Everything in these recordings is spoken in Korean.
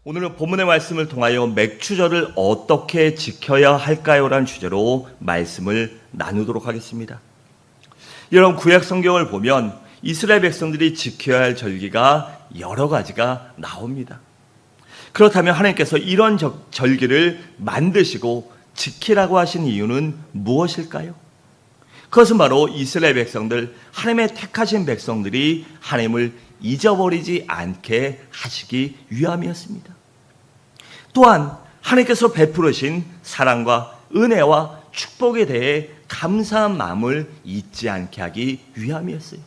오늘은 본문의 말씀을 통하여 맥추절을 어떻게 지켜야 할까요? 라는 주제로 말씀을 나누도록 하겠습니다. 여러분, 구약 성경을 보면 이스라엘 백성들이 지켜야 할 절기가 여러 가지가 나옵니다. 그렇다면 하나님께서 이런 절기를 만드시고 지키라고 하신 이유는 무엇일까요? 그것은 바로 이스라엘 백성들, 하나님의 택하신 백성들이 하나님을 잊어버리지 않게 하시기 위함이었습니다. 또한 하나님께서 베푸르신 사랑과 은혜와 축복에 대해 감사한 마음을 잊지 않게 하기 위함이었어요.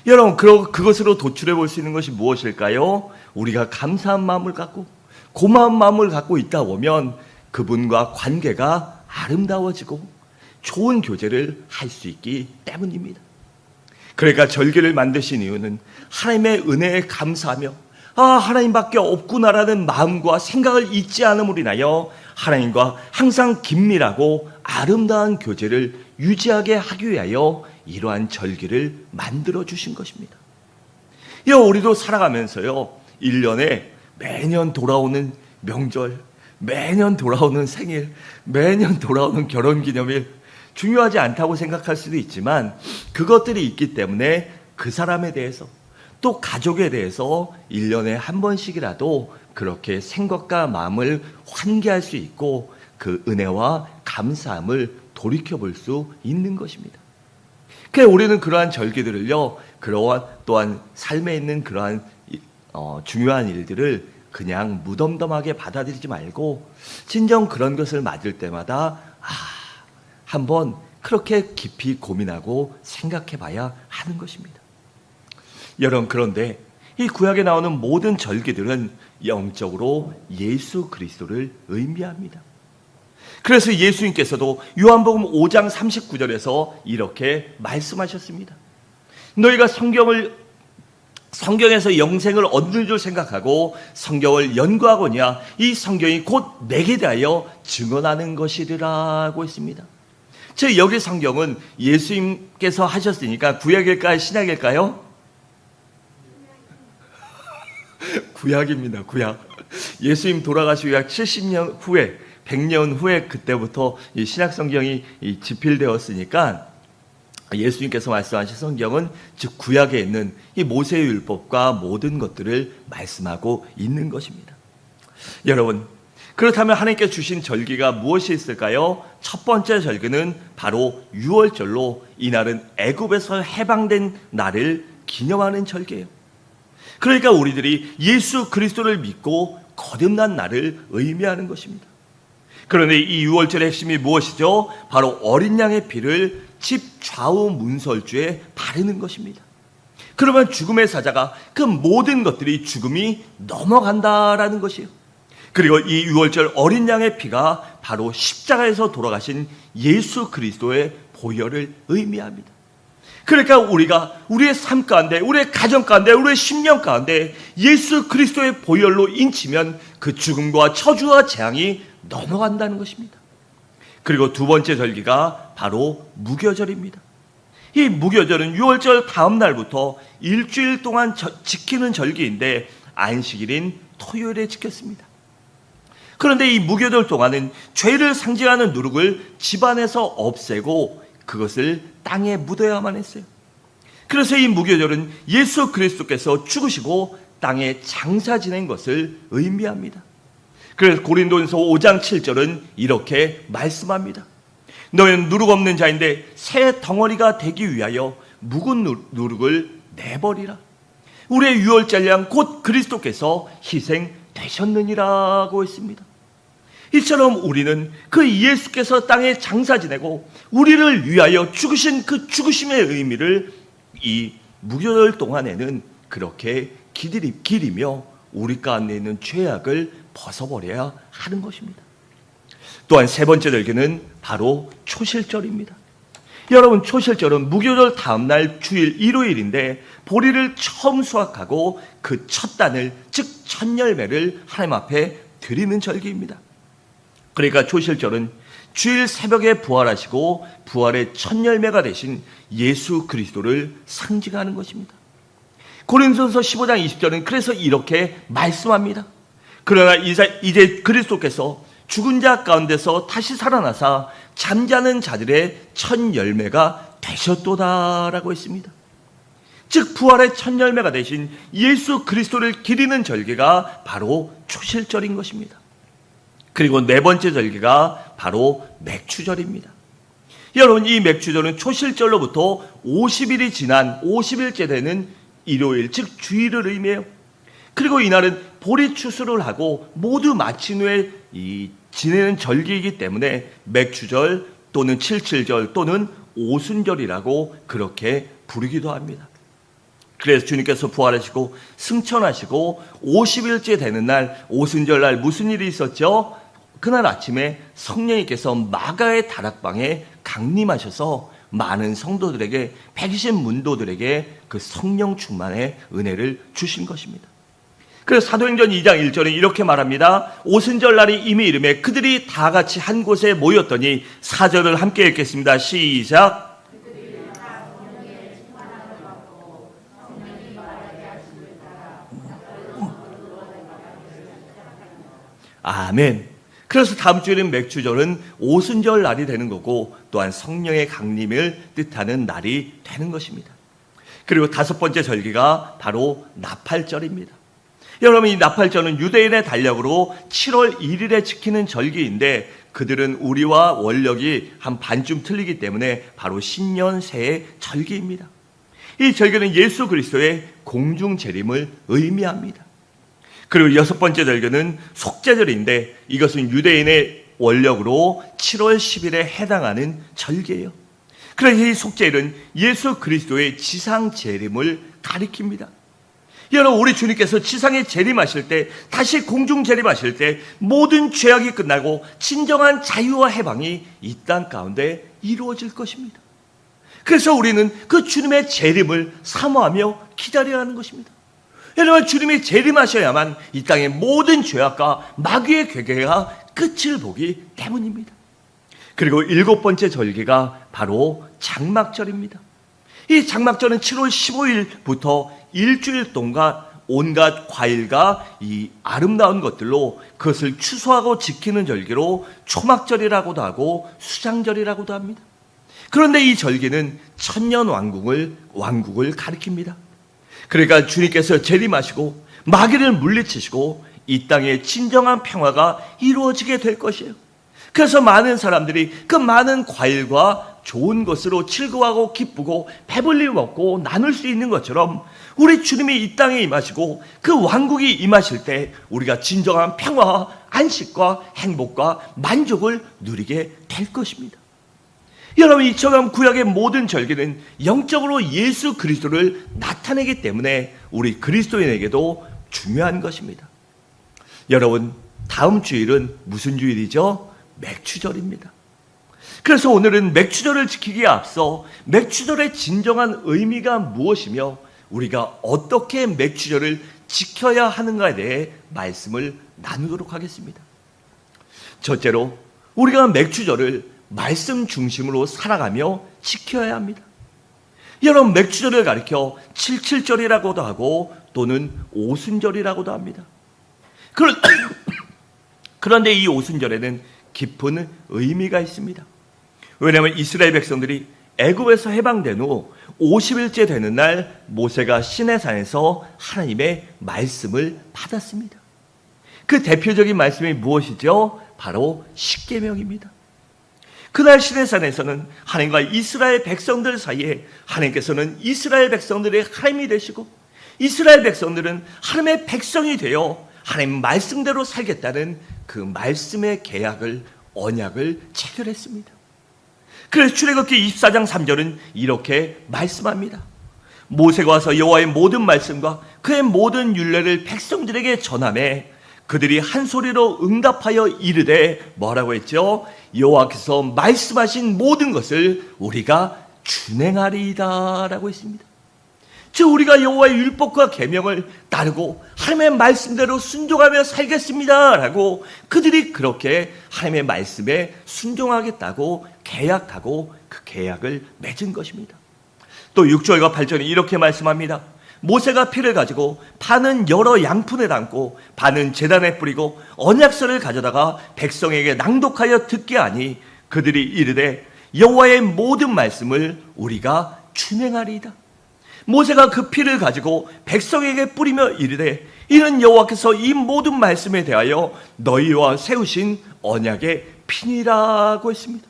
여러분, 그것으로 도출해 볼 수 있는 것이 무엇일까요? 우리가 감사한 마음을 갖고 고마운 마음을 갖고 있다 보면 그분과 관계가 아름다워지고 좋은 교제를 할 수 있기 때문입니다. 그러니까 절기를 만드신 이유는 하나님의 은혜에 감사하며 하나님밖에 없구나라는 마음과 생각을 잊지 않음으로 인하여 하나님과 항상 긴밀하고 아름다운 교제를 유지하게 하기 위하여 이러한 절기를 만들어 주신 것입니다. 우리도 살아가면서요, 1년에 매년 돌아오는 명절, 매년 돌아오는 생일, 매년 돌아오는 결혼기념일, 중요하지 않다고 생각할 수도 있지만 그것들이 있기 때문에 그 사람에 대해서 또 가족에 대해서 1년에 한 번씩이라도 그렇게 생각과 마음을 환기할 수 있고 그 은혜와 감사함을 돌이켜볼 수 있는 것입니다. 그래서 우리는 그러한 절기들을요, 그러한 또한 삶에 있는 그러한 중요한 일들을 그냥 무덤덤하게 받아들이지 말고 진정 그런 것을 맞을 때마다 한번 그렇게 깊이 고민하고 생각해 봐야 하는 것입니다. 여러분, 그런데 이 구약에 나오는 모든 절기들은 영적으로 예수 그리스도를 의미합니다. 그래서 예수님께서도 요한복음 5장 39절에서 이렇게 말씀하셨습니다. 너희가 성경에서 영생을 얻는 줄 생각하고 성경을 연구하거냐, 이 성경이 곧 내게 대하여 증언하는 것이라고 했습니다. 여기 성경은 예수님께서 하셨으니까 구약일까요? 신약일까요? 구약입니다. 구약. 예수님 돌아가시고 약 70년 후에, 100년 후에 그때부터 이 신약 성경이 집필되었으니까 예수님께서 말씀하신 성경은 즉 구약에 있는 이 모세의 율법과 모든 것들을 말씀하고 있는 것입니다. 여러분, 그렇다면 하나님께서 주신 절기가 무엇이 있을까요? 첫 번째 절기는 바로 유월절로 이날은 애굽에서 해방된 날을 기념하는 절기예요. 그러니까 우리들이 예수 그리스도를 믿고 거듭난 날을 의미하는 것입니다. 그런데 이 유월절의 핵심이 무엇이죠? 바로 어린 양의 피를 집 좌우 문설주에 바르는 것입니다. 그러면 죽음의 사자가 그 모든 것들이 죽음이 넘어간다라는 것이에요. 그리고 이 유월절 어린 양의 피가 바로 십자가에서 돌아가신 예수 그리스도의 보혈을 의미합니다. 그러니까 우리가 우리의 삶 가운데, 우리의 가정 가운데, 우리의 심령 가운데 예수 그리스도의 보혈로 인치면 그 죽음과 저주와 재앙이 넘어간다는 것입니다. 그리고 두 번째 절기가 바로 무교절입니다. 이 무교절은 유월절 다음 날부터 일주일 동안 지키는 절기인데 안식일인 토요일에 지켰습니다. 그런데 이 무교절 동안은 죄를 상징하는 누룩을 집안에서 없애고 그것을 땅에 묻어야만 했어요. 그래서 이 무교절은 예수 그리스도께서 죽으시고 땅에 장사 지낸 것을 의미합니다. 그래서 고린도전서 5장 7절은 이렇게 말씀합니다. 너희는 누룩 없는 자인데 새 덩어리가 되기 위하여 묵은 누룩을 내버리라. 우리의 유월절 양 곧 그리스도께서 희생되셨느니라고 했습니다. 이처럼 우리는 그 예수께서 땅에 장사 지내고 우리를 위하여 죽으신 그 죽으심의 의미를 이 무교절 동안에는 그렇게 기리며 우리 가운데 있는 죄악을 벗어버려야 하는 것입니다. 또한 세 번째 절기는 바로 초실절입니다. 여러분, 초실절은 무교절 다음날 주일 일요일인데 보리를 처음 수확하고 그 첫 단을 즉 첫 열매를 하나님 앞에 드리는 절기입니다. 그러니까 초실절은 주일 새벽에 부활하시고 부활의 첫 열매가 되신 예수 그리스도를 상징하는 것입니다. 고린도전서 15장 20절은 그래서 이렇게 말씀합니다. 그러나 이제 그리스도께서 죽은 자 가운데서 다시 살아나사 잠자는 자들의 첫 열매가 되셨도다라고 했습니다. 즉 부활의 첫 열매가 되신 예수 그리스도를 기리는 절기가 바로 초실절인 것입니다. 그리고 네 번째 절기가 바로 맥추절입니다. 여러분, 이 맥추절은 초실절로부터 50일이 지난 50일째 되는 일요일, 즉 주일을 의미해요. 그리고 이날은 보리 추수를 하고 모두 마친 후에 지내는 절기이기 때문에 맥추절 또는 칠칠절 또는 오순절이라고 그렇게 부르기도 합니다. 그래서 주님께서 부활하시고 승천하시고 50일째 되는 날 오순절 날 무슨 일이 있었죠? 그날 아침에 성령님께서 마가의 다락방에 강림하셔서 많은 성도들에게 120 문도들에게 그 성령 충만의 은혜를 주신 것입니다. 그래서 사도행전 2장 1절은 이렇게 말합니다. 오순절 날이 이미 이르매 그들이 다 같이 한 곳에 모였더니 4절을 함께 읽겠습니다. 시작. 아멘. 그래서 다음 주에는 맥추절은 오순절 날이 되는 거고 또한 성령의 강림을 뜻하는 날이 되는 것입니다. 그리고 다섯 번째 절기가 바로 나팔절입니다. 여러분, 이 나팔절은 유대인의 달력으로 7월 1일에 지키는 절기인데 그들은 우리와 원력이 한 반쯤 틀리기 때문에 바로 신년 새해 절기입니다. 이 절기는 예수 그리스도의 공중 재림을 의미합니다. 그리고 여섯 번째 절기는 속죄절인데 이것은 유대인의 원력으로 7월 10일에 해당하는 절기예요. 그래서 이 속죄일은 예수 그리스도의 지상 재림을 가리킵니다. 여러분, 우리 주님께서 지상에 재림하실 때, 다시 공중 재림하실 때 모든 죄악이 끝나고 진정한 자유와 해방이 이 땅 가운데 이루어질 것입니다. 그래서 우리는 그 주님의 재림을 사모하며 기다려야 하는 것입니다. 여러분, 주님이 재림하셔야만 이 땅의 모든 죄악과 마귀의 괴계가 끝을 보기 때문입니다. 그리고 일곱 번째 절기가 바로 장막절입니다. 이 장막절은 7월 15일부터 일주일 동안 온갖 과일과 이 아름다운 것들로 그것을 추수하고 지키는 절기로 초막절이라고도 하고 수장절이라고도 합니다. 그런데 이 절기는 천년 왕국을 가리킵니다. 그러니까 주님께서 재림하시고 마귀를 물리치시고 이 땅에 진정한 평화가 이루어지게 될 것이에요. 그래서 많은 사람들이 그 많은 과일과 좋은 것으로 즐거워하고 기쁘고 배불리 먹고 나눌 수 있는 것처럼 우리 주님이 이 땅에 임하시고 그 왕국이 임하실 때 우리가 진정한 평화와 안식과 행복과 만족을 누리게 될 것입니다. 여러분, 이처럼 구약의 모든 절기는 영적으로 예수 그리스도를 나타내기 때문에 우리 그리스도인에게도 중요한 것입니다. 여러분, 다음 주일은 무슨 주일이죠? 맥추절입니다. 그래서 오늘은 맥추절을 지키기에 앞서 맥추절의 진정한 의미가 무엇이며 우리가 어떻게 맥추절을 지켜야 하는가에 대해 말씀을 나누도록 하겠습니다. 첫째로, 우리가 맥추절을 말씀 중심으로 살아가며 지켜야 합니다. 여러분, 맥추절을 가리켜 칠칠절이라고도 하고 또는 오순절이라고도 합니다. 그런데 이 오순절에는 깊은 의미가 있습니다. 왜냐하면 이스라엘 백성들이 애굽에서 해방된 후 50일째 되는 날 모세가 시내산에서 하나님의 말씀을 받았습니다. 그 대표적인 말씀이 무엇이죠? 바로 십계명입니다. 그날 시내산에서는 하나님과 이스라엘 백성들 사이에 하나님께서는 이스라엘 백성들의 하나님이 되시고 이스라엘 백성들은 하나님의 백성이 되어 하나님 말씀대로 살겠다는 그 말씀의 계약을, 언약을 체결했습니다. 그래서 출애굽기 24장 3절은 이렇게 말씀합니다. 모세가 와서 여호와의 모든 말씀과 그의 모든 율례를 백성들에게 전하매 그들이 한 소리로 응답하여 이르되 뭐라고 했죠? 여호와께서 말씀하신 모든 것을 우리가 준행하리이다 라고 했습니다. 즉 우리가 여호와의 율법과 계명을 따르고 하나님의 말씀대로 순종하며 살겠습니다 라고 그들이 그렇게 하나님의 말씀에 순종하겠다고 계약하고 그 계약을 맺은 것입니다. 또 6절과 8절에 이렇게 말씀합니다. 모세가 피를 가지고 반은 여러 양푼에 담고 반은 제단에 뿌리고 언약서를 가져다가 백성에게 낭독하여 듣게 하니 그들이 이르되 여호와의 모든 말씀을 우리가 준행하리이다. 모세가 그 피를 가지고 백성에게 뿌리며 이르되 이는 여호와께서 이 모든 말씀에 대하여 너희와 세우신 언약의 피니라고 했습니다.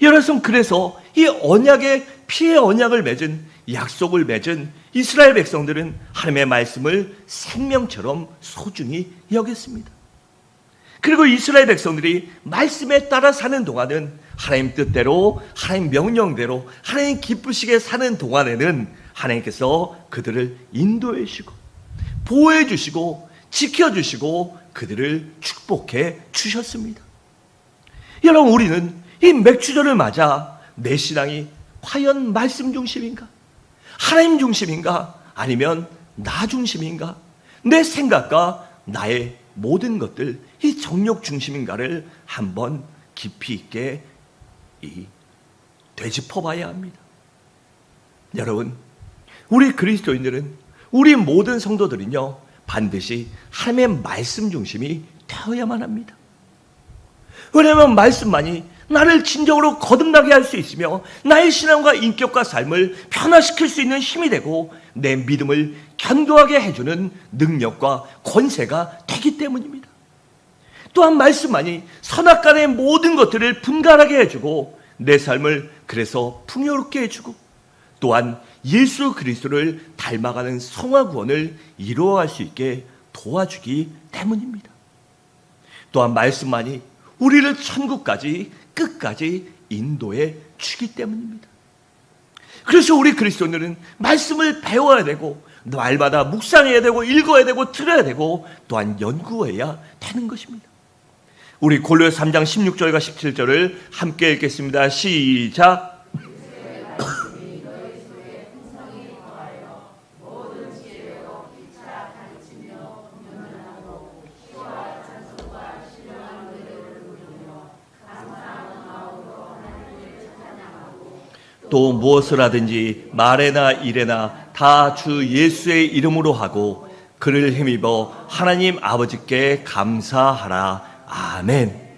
여러분, 그래서 이 언약의 피의 언약을 맺은, 약속을 맺은 이스라엘 백성들은 하나님의 말씀을 생명처럼 소중히 여겼습니다. 그리고 이스라엘 백성들이 말씀에 따라 사는 동안은, 하나님 뜻대로, 하나님 명령대로, 하나님 기쁘시게 사는 동안에는 하나님께서 그들을 인도해 주시고 보호해 주시고 지켜주시고 그들을 축복해 주셨습니다. 여러분, 우리는 이 맥주절을 맞아 내 신앙이 과연 말씀 중심인가? 하나님 중심인가? 아니면 나 중심인가? 내 생각과 나의 모든 것들, 이 정욕 중심인가를 한번 깊이 있게 되짚어 봐야 합니다. 여러분, 우리 그리스도인들은, 우리 모든 성도들은요, 반드시 하나님의 말씀 중심이 되어야만 합니다. 왜냐하면 말씀만이 나를 진정으로 거듭나게 할 수 있으며 나의 신앙과 인격과 삶을 변화시킬 수 있는 힘이 되고 내 믿음을 견고하게 해주는 능력과 권세가 되기 때문입니다. 또한 말씀만이 선악간의 모든 것들을 분간하게 해주고 내 삶을 그래서 풍요롭게 해주고 또한 예수 그리스도를 닮아가는 성화 구원을 이루어갈 수 있게 도와주기 때문입니다. 또한 말씀만이 우리를 천국까지 끝까지 인도해 주기 때문입니다. 그래서 우리 그리스도인들은 말씀을 배워야 되고 날마다 묵상해야 되고 읽어야 되고 들어야 되고 또한 연구해야 되는 것입니다. 우리 골로새 3장 16절과 17절을 함께 읽겠습니다. 시작. 또 무엇을 하든지 말에나 일에나 다 주 예수의 이름으로 하고 그를 힘입어 하나님 아버지께 감사하라. 아멘.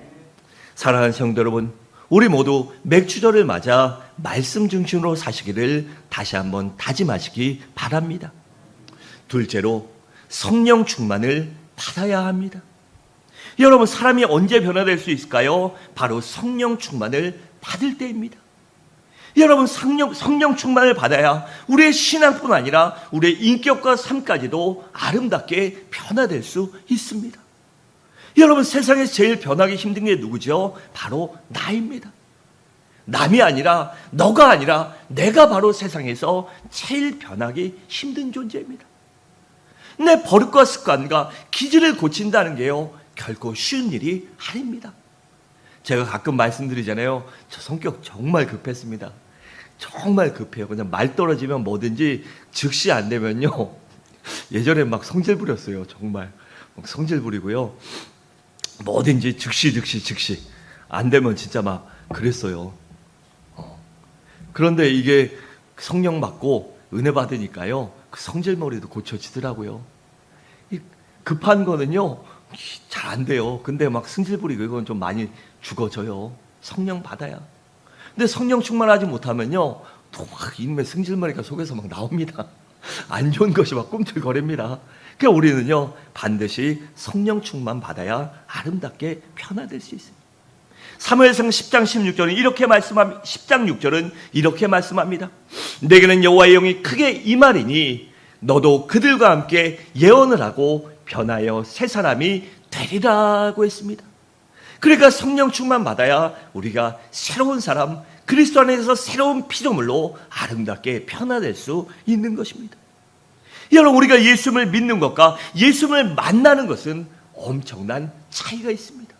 사랑하는 성도 여러분, 우리 모두 맥주절을 맞아 말씀 중심으로 사시기를 다시 한번 다짐하시기 바랍니다. 둘째로, 성령 충만을 받아야 합니다. 여러분, 사람이 언제 변화될 수 있을까요? 바로 성령 충만을 받을 때입니다. 여러분, 성령 충만을 받아야 우리의 신앙뿐 아니라 우리의 인격과 삶까지도 아름답게 변화될 수 있습니다. 여러분, 세상에서 제일 변하기 힘든 게 누구죠? 바로 나입니다. 남이 아니라, 너가 아니라 내가 바로 세상에서 제일 변하기 힘든 존재입니다. 내 버릇과 습관과 기질을 고친다는 게요, 결코 쉬운 일이 아닙니다. 제가 가끔 말씀드리잖아요. 저 성격 정말 급했습니다. 정말 급해요. 그냥 말 떨어지면 뭐든지 즉시 안 되면요. 예전에 막 성질 부렸어요. 정말 막 성질 부리고요. 뭐든지 즉시 안 되면 진짜 막 그랬어요. 그런데 이게 성령 받고 은혜 받으니까요, 그 성질머리도 고쳐지더라고요. 급한 거는요 잘 안 돼요. 근데 막 승질 부리고 이건 좀 많이 죽어져요. 성령 받아야. 근데 성령 충만하지 못하면요 또 막 이놈의 승질머리가 속에서 막 나옵니다. 안 좋은 것이 막 꿈틀거립니다. 그러니까 우리는요 반드시 성령 충만 받아야 아름답게 변화될 수 있습니다. 사무엘상 10장 16절은 이렇게 말씀합니다. 10장 6절은 이렇게 말씀합니다. 내게는 여호와의 영이 크게 임하리니 너도 그들과 함께 예언을 하고 변하여 새 사람이 되리라고 했습니다. 그러니까 성령 충만 받아야 우리가 새로운 사람, 그리스도 안에서 새로운 피조물로 아름답게 변화될 수 있는 것입니다. 여러분, 우리가 예수님을 믿는 것과 예수님을 만나는 것은 엄청난 차이가 있습니다.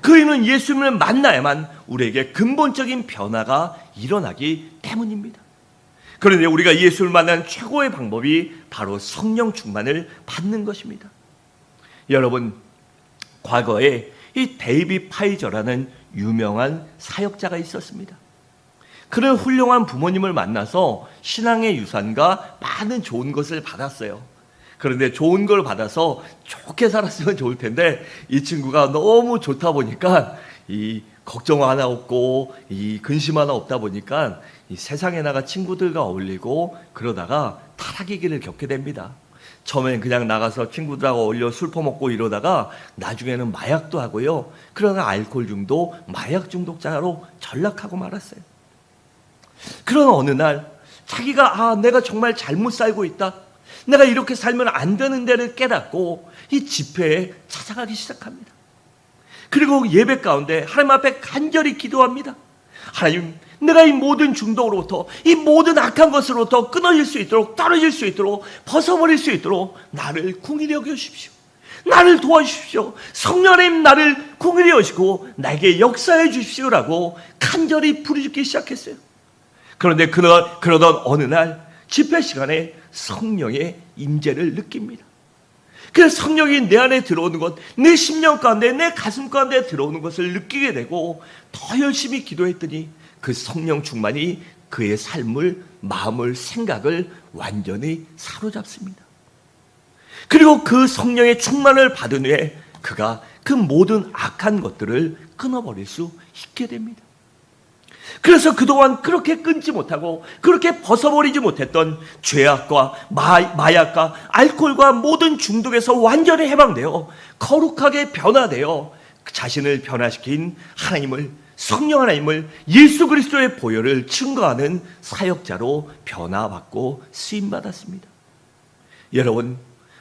그 이유는 예수님을 만나야만 우리에게 근본적인 변화가 일어나기 때문입니다. 그런데 우리가 예수를 만나는 최고의 방법이 바로 성령 충만을 받는 것입니다. 여러분, 과거에 이 데이비 파이저라는 유명한 사역자가 있었습니다. 그런 훌륭한 부모님을 만나서 신앙의 유산과 많은 좋은 것을 받았어요. 그런데 좋은 걸 받아서 좋게 살았으면 좋을 텐데 이 친구가 너무 좋다 보니까 이 걱정 하나 없고 이 근심 하나 없다 보니까 이 세상에 나가 친구들과 어울리고 그러다가 타락의 길을 겪게 됩니다. 처음엔 그냥 나가서 친구들하고 어울려 술 퍼먹고 이러다가 나중에는 마약도 하고요. 그러나 알코올 중독, 마약 중독자로 전락하고 말았어요. 그런 어느 날 자기가 내가 정말 잘못 살고 있다. 내가 이렇게 살면 안 되는 데를 깨닫고 이 집회에 찾아가기 시작합니다. 그리고 예배 가운데 하나님 앞에 간절히 기도합니다. 하나님, 내가 이 모든 중독으로부터 이 모든 악한 것으로부터 끊어질 수 있도록 떨어질 수 있도록 벗어버릴 수 있도록 나를 긍휼히 여겨주십시오. 나를 도와주십시오. 성령 하나님 나를 긍휼히 여시고 나에게 역사해 주십시오라고 간절히 부르짖기 시작했어요. 그런데 그러던 어느 날 집회 시간에 성령의 임재를 느낍니다. 그래서 성령이 내 안에 들어오는 것, 내 심령 가운데, 내 가슴 가운데 들어오는 것을 느끼게 되고 더 열심히 기도했더니 그 성령 충만이 그의 삶을, 마음을, 생각을 완전히 사로잡습니다. 그리고 그 성령의 충만을 받은 후에 그가 그 모든 악한 것들을 끊어버릴 수 있게 됩니다. 그래서 그동안 그렇게 끊지 못하고 그렇게 벗어버리지 못했던 죄악과 마약과 알코올과 모든 중독에서 완전히 해방되어 거룩하게 변화되어 자신을 변화시킨 하나님을, 성령 하나님을, 예수 그리스도의 보혈을 증거하는 사역자로 변화받고 쓰임받았습니다. 여러분,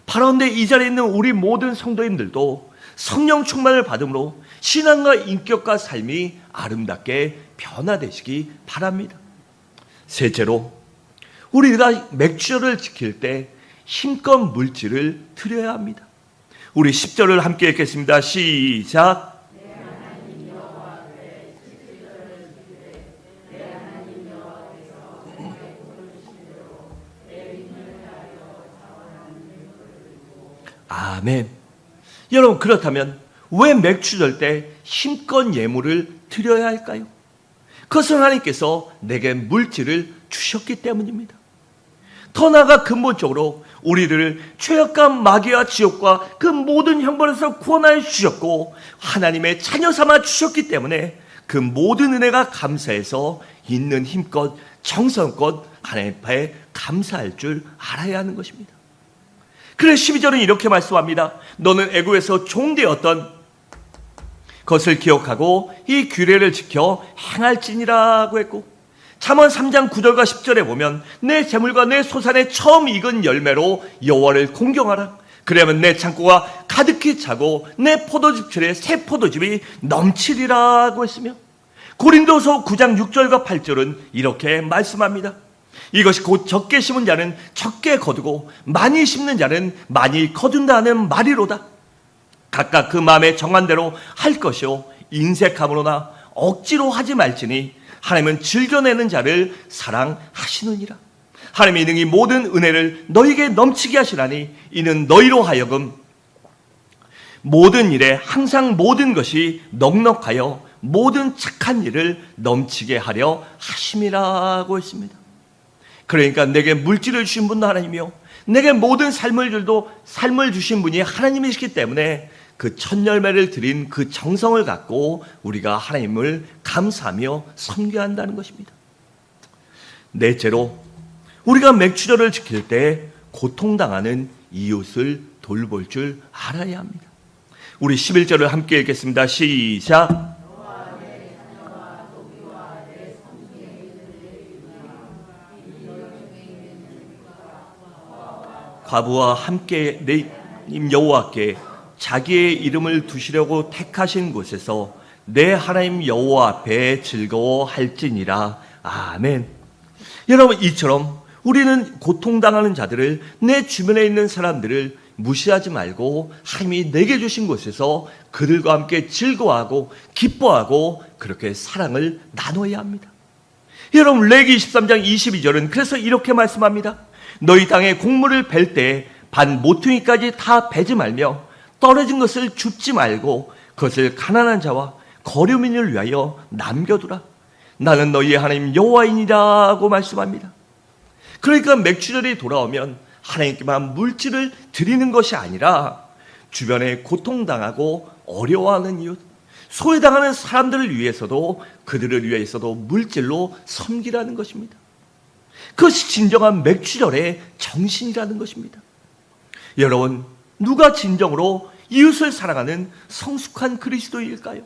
바라온데 이 자리에 있는 우리 모든 성도님들도 성령 충만을 받음으로 신앙과 인격과 삶이 아름답게 변화되시기 바랍니다. 셋째로, 우리가 맥주절을 지킬 때 힘껏 물질을 드려야 합니다. 우리 10절을 함께 읽겠습니다. 시작. 아멘. 여러분, 그렇다면 왜 맥주절 때 힘껏 예물을 드려야 할까요? 그것은 하나님께서 내게 물질을 주셨기 때문입니다. 더 나아가 근본적으로 우리를 죄악과 마귀와 지옥과 그 모든 형벌에서 구원하여 주셨고 하나님의 자녀 삼아 주셨기 때문에 그 모든 은혜가 감사해서 있는 힘껏 정성껏 하나님 앞에 감사할 줄 알아야 하는 것입니다. 그래서 12절은 이렇게 말씀합니다. 너는 애굽에서 종되었던 것을 기억하고 이 규례를 지켜 행할지니라고 했고, 잠언 3장 9절과 10절에 보면 내 재물과 내 소산의 처음 익은 열매로 여호와를 공경하라. 그러면 내 창고가 가득히 차고 내 포도즙틀에 새 포도즙이 넘치리라고 했으며, 고린도서 9장 6절과 8절은 이렇게 말씀합니다. 이것이 곧 적게 심은 자는 적게 거두고 많이 심는 자는 많이 거둔다는 말이로다. 각각 그 마음에 정한 대로 할 것이요 인색함으로나 억지로 하지 말지니 하나님은 즐겨내는 자를 사랑하시느니라. 하나님이 능히 모든 은혜를 너희에게 넘치게 하시라니 이는 너희로 하여금 모든 일에 항상 모든 것이 넉넉하여 모든 착한 일을 넘치게 하려 하심이라고 했습니다. 그러니까 내게 물질을 주신 분도 하나님이요 내게 모든 삶을 주신 분이 하나님이시기 때문에 그 첫 열매를 드린 그 정성을 갖고 우리가 하나님을 감사하며 섬겨야 한다는 것입니다. 넷째로, 우리가 맥주절을 지킬 때 고통당하는 이웃을 돌볼 줄 알아야 합니다. 우리 11절을 함께 읽겠습니다. 시작. 과부와 함께 내 여호와께 자기의 이름을 두시려고 택하신 곳에서 내 하나님 여호와 앞에 즐거워할지니라. 아멘. 여러분, 이처럼 우리는 고통당하는 자들을, 내 주변에 있는 사람들을 무시하지 말고 하나님이 내게 주신 곳에서 그들과 함께 즐거워하고 기뻐하고 그렇게 사랑을 나눠야 합니다. 여러분, 레위기 23장 22절은 그래서 이렇게 말씀합니다. 너희 땅에 곡물을 벨 때 반 모퉁이까지 다 베지 말며 떨어진 것을 줍지 말고 그것을 가난한 자와 거류민을 위하여 남겨두라. 나는 너희의 하나님 여호와이니라고 말씀합니다. 그러니까 맥추절이 돌아오면 하나님께만 물질을 드리는 것이 아니라 주변에 고통당하고 어려워하는 이웃, 소외당하는 사람들을 위해서도, 그들을 위해서도 물질로 섬기라는 것입니다. 그것이 진정한 맥추절의 정신이라는 것입니다. 여러분, 누가 진정으로 이웃을 사랑하는 성숙한 그리스도일까요?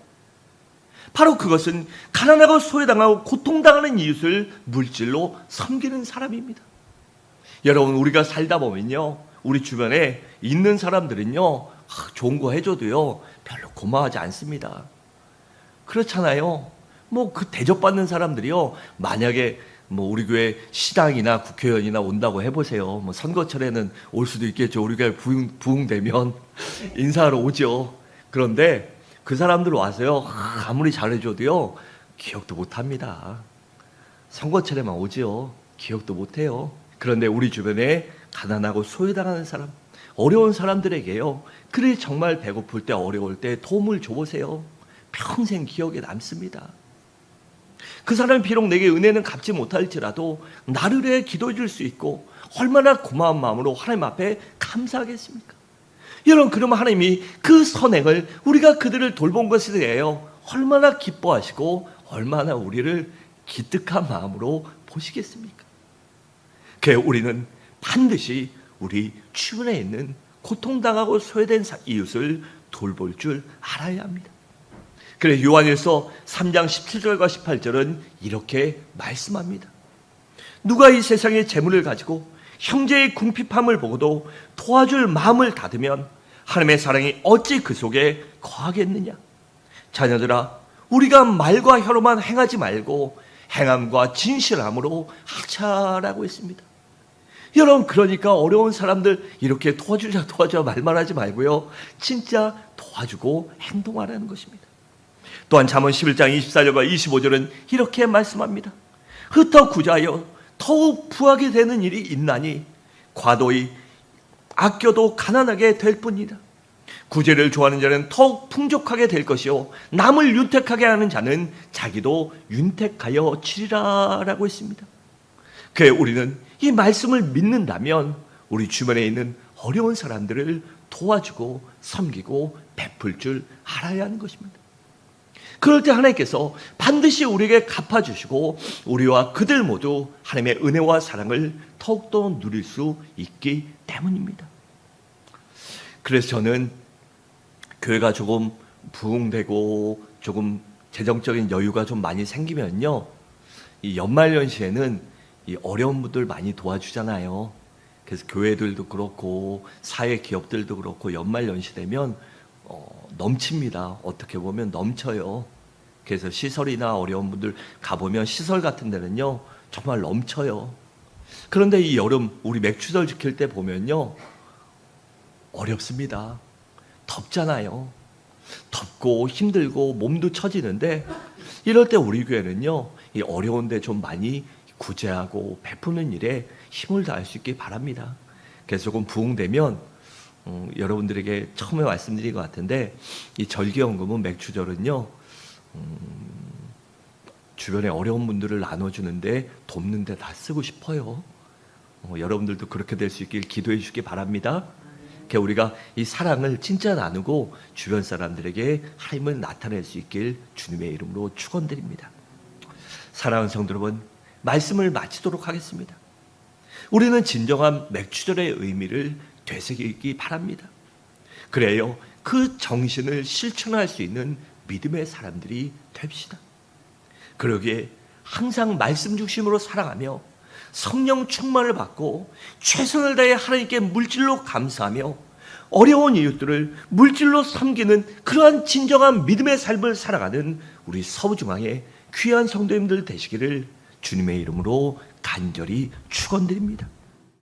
바로 그것은 가난하고 소외당하고 고통당하는 이웃을 물질로 섬기는 사람입니다. 여러분, 우리가 살다 보면요, 우리 주변에 있는 사람들은요, 좋은 거 해줘도요 별로 고마워하지 않습니다. 그렇잖아요. 그 대접받는 사람들이요, 만약에 우리 교회 시당이나 국회의원이나 온다고 해보세요. 선거철에는 올 수도 있겠죠. 우리 교회 부흥되면 인사하러 오죠. 그런데 그 사람들 와서요, 아무리 잘해줘도요 기억도 못합니다. 선거철에만 오죠. 기억도 못해요. 그런데 우리 주변에 가난하고 소외당하는 사람, 어려운 사람들에게요, 그래 정말 배고플 때, 어려울 때 도움을 줘보세요. 평생 기억에 남습니다. 그 사람이 비록 내게 은혜는 갚지 못할지라도 나를 위해 기도해 줄 수 있고 얼마나 고마운 마음으로 하나님 앞에 감사하겠습니까? 여러분, 그러면 하나님이 그 선행을, 우리가 그들을 돌본 것에 대하여 얼마나 기뻐하시고 얼마나 우리를 기특한 마음으로 보시겠습니까? 그래서 우리는 반드시 우리 주변에 있는 고통당하고 소외된 이웃을 돌볼 줄 알아야 합니다. 그래 요한일서 3장 17절과 18절은 이렇게 말씀합니다. 누가 이 세상의 재물을 가지고 형제의 궁핍함을 보고도 도와줄 마음을 닫으면 하나님의 사랑이 어찌 그 속에 거하겠느냐. 자녀들아, 우리가 말과 혀로만 행하지 말고 행함과 진실함으로 하자라고 했습니다. 여러분, 그러니까 어려운 사람들 이렇게 도와주자 말만 하지 말고요, 진짜 도와주고 행동하라는 것입니다. 또한 잠언 11장 24절과 25절은 이렇게 말씀합니다. 흩어 구자하여 더욱 부하게 되는 일이 있나니 과도히 아껴도 가난하게 될 뿐이다. 구제를 좋아하는 자는 더욱 풍족하게 될 것이요 남을 윤택하게 하는 자는 자기도 윤택하여 치리라 라고 했습니다. 그래 우리는 이 말씀을 믿는다면 우리 주변에 있는 어려운 사람들을 도와주고 섬기고 베풀 줄 알아야 하는 것입니다. 그럴 때 하나님께서 반드시 우리에게 갚아주시고 우리와 그들 모두 하나님의 은혜와 사랑을 더욱더 누릴 수 있기 때문입니다. 그래서 저는 교회가 조금 부흥되고 조금 재정적인 여유가 좀 많이 생기면요, 이 연말연시에는 이 어려운 분들 많이 도와주잖아요. 그래서 교회들도 그렇고 사회 기업들도 그렇고 연말연시 되면 넘칩니다. 어떻게 보면 넘쳐요. 그래서 시설이나 어려운 분들 가보면 시설 같은 데는요 정말 넘쳐요. 그런데 이 여름 우리 맥추절 지킬 때 보면요 어렵습니다. 덥잖아요. 덥고 힘들고 몸도 처지는데 이럴 때 우리 교회는요 이 어려운데 좀 많이 구제하고 베푸는 일에 힘을 다할 수 있기 바랍니다. 그래서 조금 부흥되면 여러분들에게 처음에 말씀드린 것 같은데 이 절기연금은 맥추절은요 주변에 어려운 분들을 나눠주는데 돕는데 다 쓰고 싶어요. 여러분들도 그렇게 될 수 있길 기도해 주시기 바랍니다. 우리가 이 사랑을 진짜 나누고 주변 사람들에게 하나님을 나타낼 수 있길 주님의 이름으로 축원드립니다. 사랑하는 성도 여러분, 말씀을 마치도록 하겠습니다. 우리는 진정한 맥추절의 의미를 되새기기 바랍니다. 그래요 그 정신을 실천할 수 있는 믿음의 사람들이 됩시다. 그러기에 항상 말씀 중심으로 살아가며 성령 충만을 받고 최선을 다해 하나님께 물질로 감사하며 어려운 이웃들을 물질로 섬기는 그러한 진정한 믿음의 삶을 살아가는 우리 서부중앙의 귀한 성도님들 되시기를 주님의 이름으로 간절히 축원드립니다.